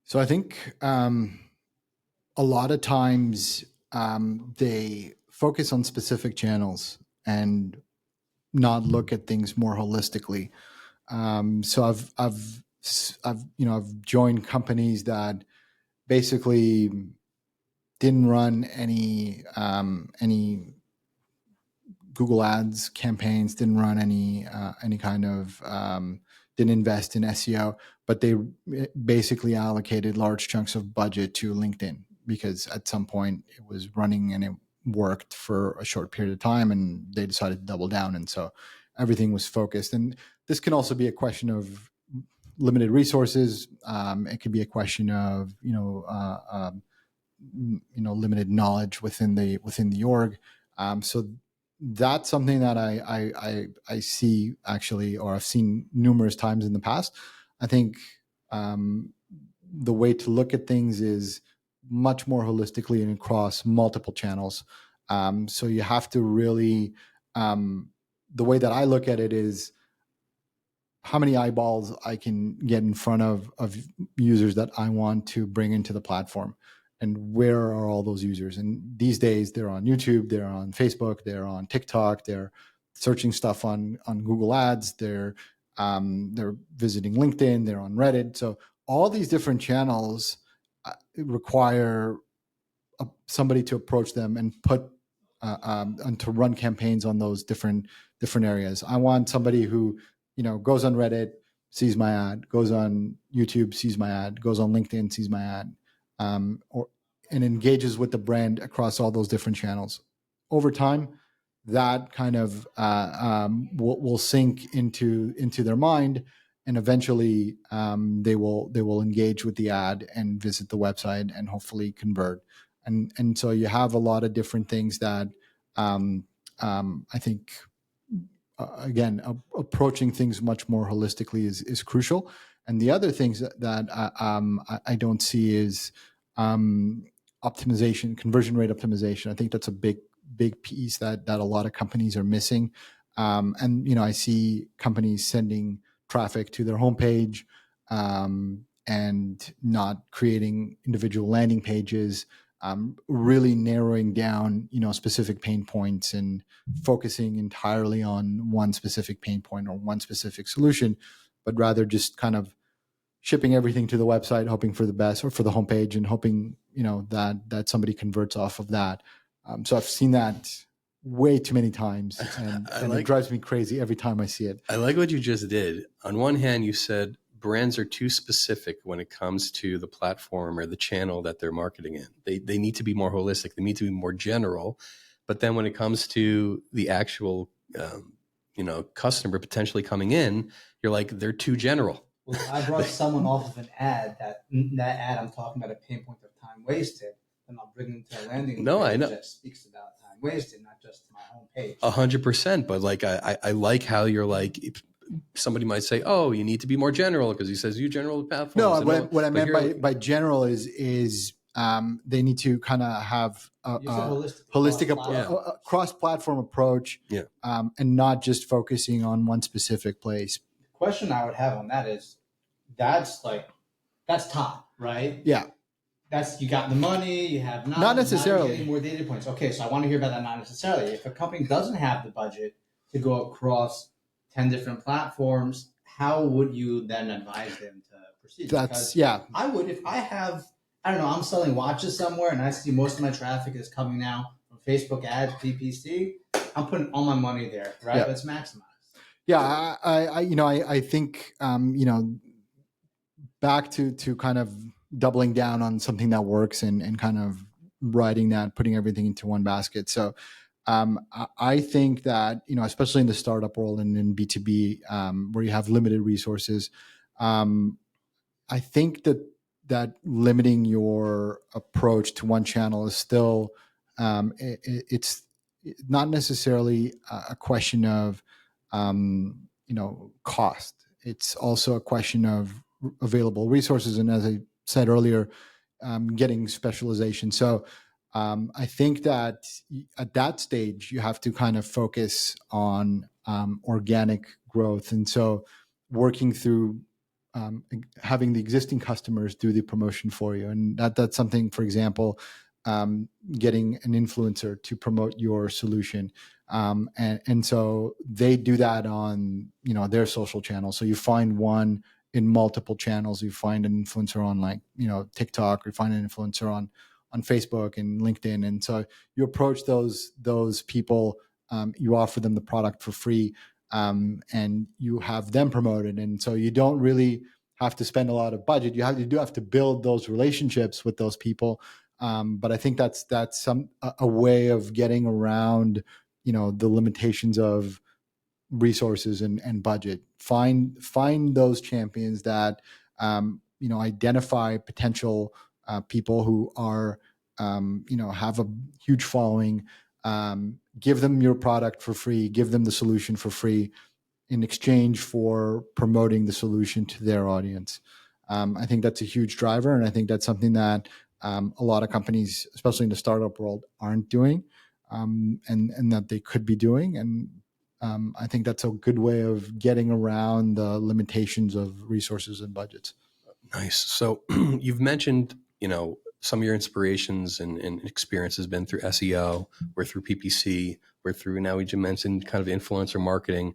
So I think a lot of times they focus on specific channels and not look at things more holistically. So I've joined companies that basically didn't run any Google Ads campaigns, didn't run any kind of didn't invest in SEO, but they basically allocated large chunks of budget to LinkedIn because at some point it was running and it worked for a short period of time, and they decided to double down, and so everything was focused. And this can also be a question of limited resources. It could be a question of limited knowledge within the org. So that's something that I see actually, or I've seen numerous times in the past. I think the way to look at things is much more holistically and across multiple channels. So you have to really, the way that I look at it is how many eyeballs I can get in front of users that I want to bring into the platform, and where are all those users. And these days they're on YouTube, they're on Facebook, they're on TikTok, they're searching stuff on Google Ads, they're visiting LinkedIn, they're on Reddit. So all these different channels require somebody to approach them and put and to run campaigns on those different areas. I want somebody who goes on Reddit, sees my ad, goes on YouTube, sees my ad, goes on LinkedIn, sees my ad, and engages with the brand across all those different channels. Over time, that kind of will sink into their mind, and eventually they will engage with the ad and visit the website and hopefully convert. And so you have a lot of different things that I think. Again, approaching things much more holistically is crucial. And the other things that I don't see is optimization, conversion rate optimization. I think that's a big piece that a lot of companies are missing. And I see companies sending traffic to their homepage and not creating individual landing pages. Really narrowing down, specific pain points and focusing entirely on one specific pain point or one specific solution, but rather just kind of shipping everything to the website, hoping for the best, or for the homepage, and hoping, that somebody converts off of that. So I've seen that way too many times, and it drives me crazy every time I see it. I like what you just did. On one hand, you said brands are too specific when it comes to the platform or the channel that they're marketing in. They need to be more holistic. They need to be more general. But then when it comes to the actual, customer potentially coming in, you're like, they're too general. Well, I brought someone off of an ad that ad I'm talking about a pain point of time wasted, and I'll bring them to a landing page I know. that speaks about time wasted, not just to my home page. 100%. But like, I like how you're like, somebody might say, "Oh, you need to be more general," because he says you general platforms. No, what I meant by general is they need to kind of have a holistic cross-platform approach, and not just focusing on one specific place. The question I would have on that is, that's top, right? Yeah. That's, you got the money, you have not necessarily getting more data points. Okay, so I want to hear about that. Not necessarily. If a company doesn't have the budget to go across 10 different platforms, how would you then advise them to proceed? I would, if I have, I'm selling watches somewhere and I see most of my traffic is coming now from Facebook ads, PPC, I'm putting all my money there, right? Yeah. Let's maximize. Yeah, I think back to kind of doubling down on something that works and kind of riding that, putting everything into one basket. So I think that, especially in the startup world and in B2B, where you have limited resources, I think that limiting your approach to one channel is still it's not necessarily a question of cost. It's also a question of available resources, and as I said earlier, getting specialization. So I think that at that stage, you have to kind of focus on organic growth. And so working through having the existing customers do the promotion for you. And that's something, for example, getting an influencer to promote your solution. And so they do that on, their social channels. So you find one in multiple channels. You find an influencer on TikTok, or you find an influencer on Facebook and LinkedIn. And so you approach those people, you offer them the product for free, and you have them promoted. And so you don't really have to spend a lot of budget. You do have to build those relationships with those people. But I think that's a way of getting around, the limitations of resources and budget. Find those champions that identify potential people who are have a huge following. Give them your product for free. Give them the solution for free in exchange for promoting the solution to their audience. I think that's a huge driver, and I think that's something that a lot of companies, especially in the startup world, aren't doing, and that they could be doing. And I think that's a good way of getting around the limitations of resources and budgets. Nice. So you've mentioned, some of your inspirations and experience has been through SEO, or through PPC, or through, now we just mentioned kind of influencer marketing.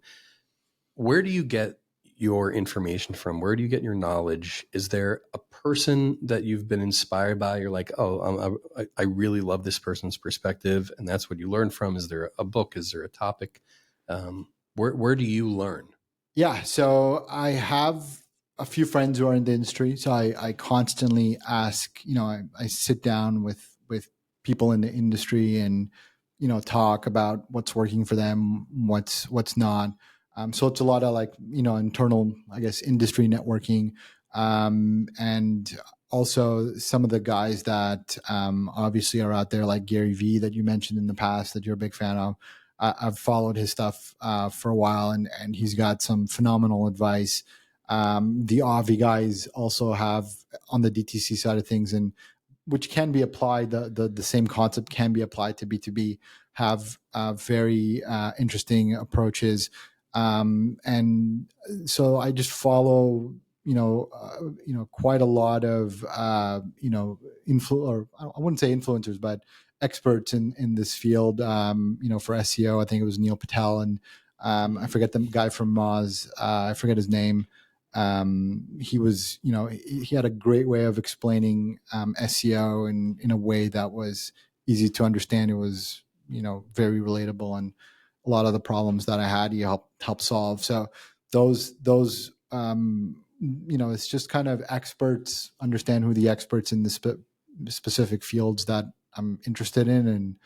Where do you get your information from? Where do you get your knowledge? Is there a person that you've been inspired by? You're like, oh, I really love this person's perspective, and that's what you learn from. Is there a book? Is there a topic? Where do you learn? Yeah, so I have a few friends who are in the industry, so I constantly ask. I sit down with people in the industry and talk about what's working for them, what's not. So it's a lot of internal, I guess, industry networking, and also some of the guys that obviously are out there, like Gary Vee that you mentioned in the past that you're a big fan of. I've followed his stuff for a while, and he's got some phenomenal advice. The Obvi guys also have, on the DTC side of things, and which can be applied, the same concept can be applied to B2B, have very interesting approaches. And so I just follow, quite a lot of, I wouldn't say influencers, but experts in this field. For SEO, I think it was Neil Patel, and I forget the guy from Moz. I forget his name. He was, he had a great way of explaining SEO in a way that was easy to understand. It was, very relatable, and a lot of the problems that I had, he helped solve. So those it's just kind of experts, understand who the experts in the specific fields that I'm interested in,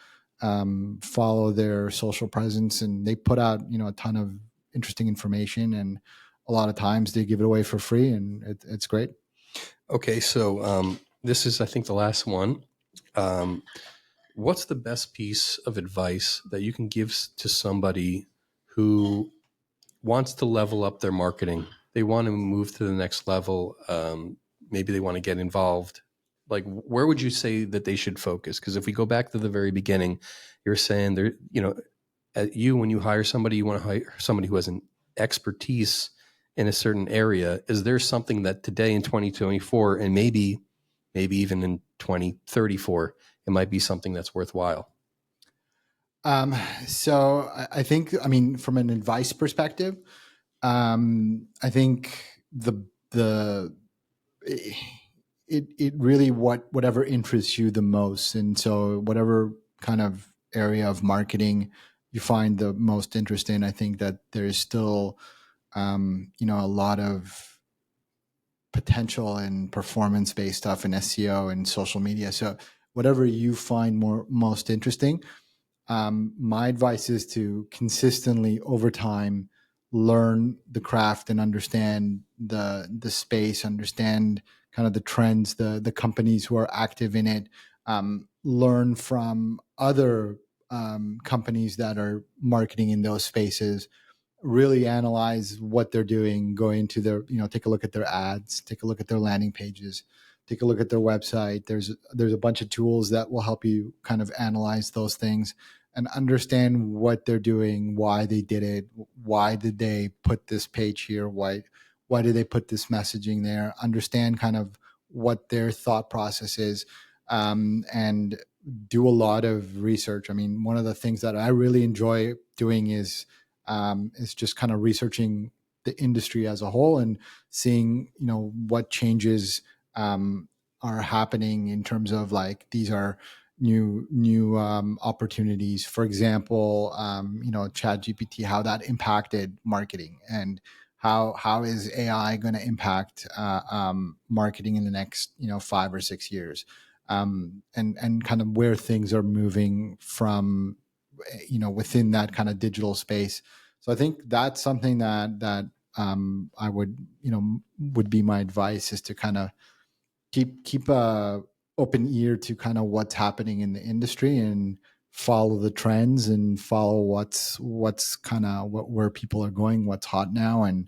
and follow their social presence. And they put out, a ton of interesting information, and a lot of times they give it away for free, and it's great. Okay. So this is, I think, the last one. What's the best piece of advice that you can give to somebody who wants to level up their marketing? They want to move to the next level. Maybe they want to get involved. Like, where would you say that they should focus? Because if we go back to the very beginning, you're saying there, when you hire somebody, you want to hire somebody who has an expertise in a certain area. Is there something that today in 2024, and maybe even in 2034, it might be something that's worthwhile? So I think, from an advice perspective, I think it really whatever interests you the most. And so whatever kind of area of marketing you find the most interest in, I think that there's still, a lot of potential and performance-based stuff in SEO and social media. So whatever you find most interesting, my advice is to consistently, over time, learn the craft and understand the space, understand kind of the trends, the companies who are active in it, learn from other companies that are marketing in those spaces, really analyze what they're doing, go into their, take a look at their ads, take a look at their landing pages, take a look at their website. There's a bunch of tools that will help you kind of analyze those things and understand what they're doing, why they did it, why did they put this page here, why did they put this messaging there, understand kind of what their thought process is, and do a lot of research. I mean, one of the things that I really enjoy doing is just kind of researching the industry as a whole and seeing, what changes are happening in terms of like, these are new opportunities. For example, ChatGPT, how that impacted marketing, and how is AI going to impact marketing in the next 5 or 6 years, and kind of where things are moving from within that kind of digital space. So I think that's something that I would be my advice, is to kind of keep a open ear to kind of what's happening in the industry, and follow the trends, and follow what's kind of where people are going, what's hot now, and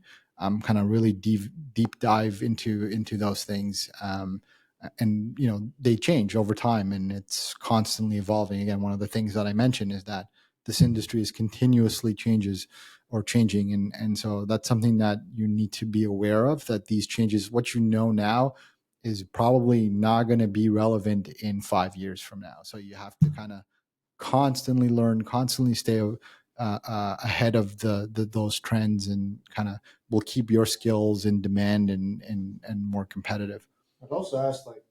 kind of really deep dive into those things. And they change over time, and it's constantly evolving. Again, one of the things that I mentioned is that this industry is continuously changing, and so that's something that you need to be aware of, that these changes, what now is probably not going to be relevant in 5 years from now. So you have to kind of constantly learn, constantly stay ahead of those trends, and kind of will keep your skills in demand and more competitive. I'd also ask, like,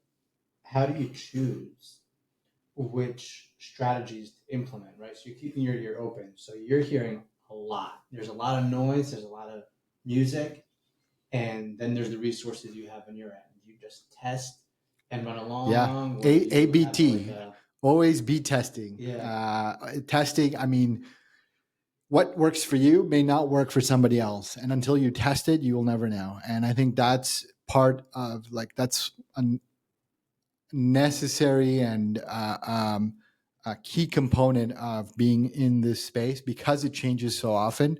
how do you choose which strategies to implement, right? So you're keeping your ear open. So you're hearing a lot. There's a lot of noise. There's a lot of music. And then there's the resources you have on your end. You just test and run along. Yeah. ABT. Always be testing. Yeah. Testing, I mean, what works for you may not work for somebody else. And until you test it, you will never know. And I think that's part of, like, that's a necessary and a key component of being in this space, because it changes so often.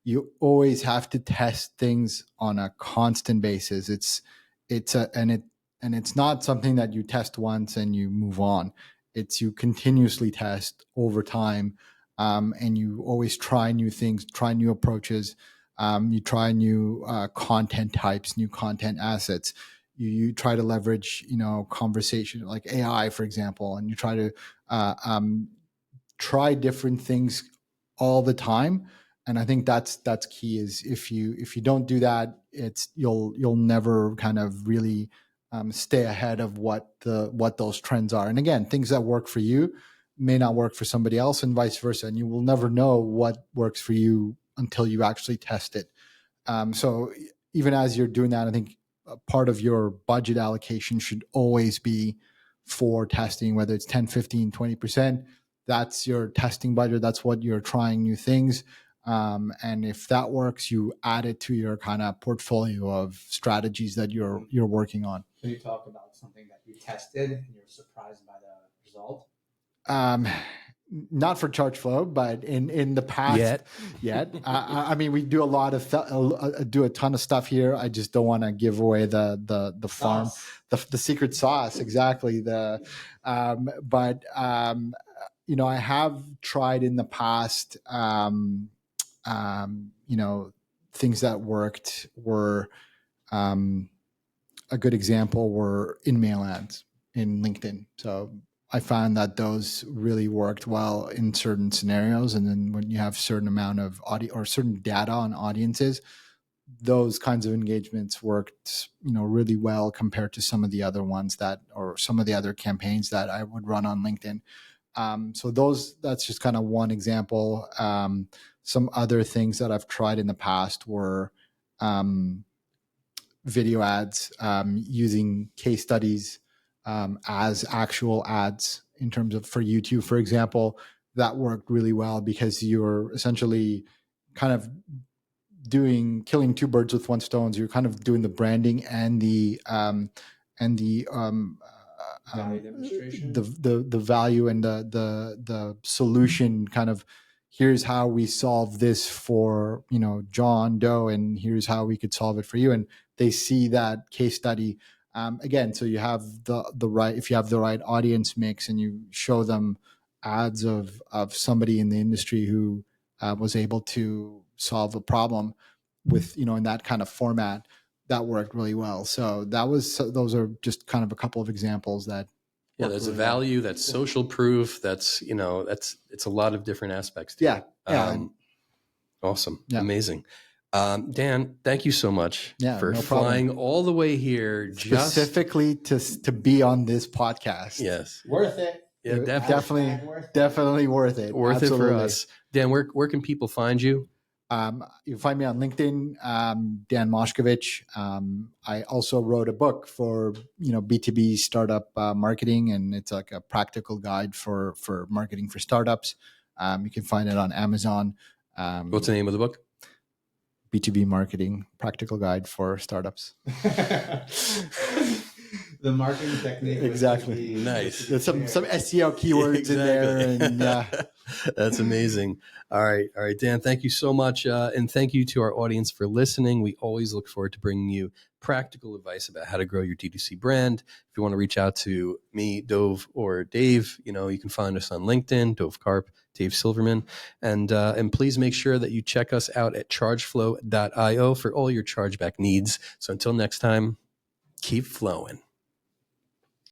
You always have to test things on a constant basis. It's not something that you test once and you move on. It's, you continuously test over time, and you always try new things, try new approaches. You try new content types, new content assets. You try to leverage, conversation like AI, for example, and you try to try different things all the time. And I think that's key. Is if you don't do that, you'll never kind of really stay ahead of what those trends are. And again, things that work for you may not work for somebody else, and vice versa. And you will never know what works for you until you actually test it. So even as you're doing that, I think part of your budget allocation should always be for testing, whether it's 10, 15, 20%. That's your testing budget. That's what you're trying new things. And if that works, you add it to your kind of portfolio of strategies that you're working on. So you talk about something that you tested and you're surprised by the result? Not for Chargeflow, but in the past yet. I mean, we do a lot of do a ton of stuff here. I just don't want to give away the farm, the secret sauce. Exactly. I have tried in the past. Things that worked were, a good example were in-mail ads in LinkedIn. So I found that those really worked well in certain scenarios. And then when you have certain amount of audience or certain data on audiences, those kinds of engagements worked, really well compared to some of the other ones or some of the other campaigns that I would run on LinkedIn. So that's just kind of one example. Some other things that I've tried in the past were video ads, using case studies as actual ads in terms of, for YouTube, for example. That worked really well because you're essentially kind of killing two birds with one stone. You're kind of doing the branding and the Value demonstration. the value and the solution kind of, here's how we solve this for, you know, John Doe, and here's how we could solve it for you. And they see that case study. Again, so you have the right, if you have the right audience mix and you show them ads of somebody in the industry who was able to solve a problem with, you know, in that kind of format, that worked really well. So those are just kind of a couple of examples that. Yeah, there's a value, that's social proof, that's, you know, it's a lot of different aspects to it. Awesome. Yeah. Amazing. Dan, thank you so much for flying all the way here specifically to be on this podcast. Yes. Worth it. Yeah, definitely worth it. Worth Absolutely. It for us. Dan, where can people find you? You can find me on LinkedIn, Dan Moshkovich. I also wrote a book for, you know, B2B startup marketing, and it's like a practical guide for marketing for startups. You can find it on Amazon. What's the name of the book? B2B Marketing Practical Guide for Startups. The marketing technique. Exactly. Nice. There's some SEO keywords in there. And That's amazing. All right, Dan, thank you so much. And thank you to our audience for listening. We always look forward to bringing you practical advice about how to grow your DTC brand. If you want to reach out to me, Dove, or Dave, you know, you can find us on LinkedIn, Dove Karp, Dave Silverman. And please make sure that you check us out at chargeflow.io for all your chargeback needs. So until next time, keep flowing.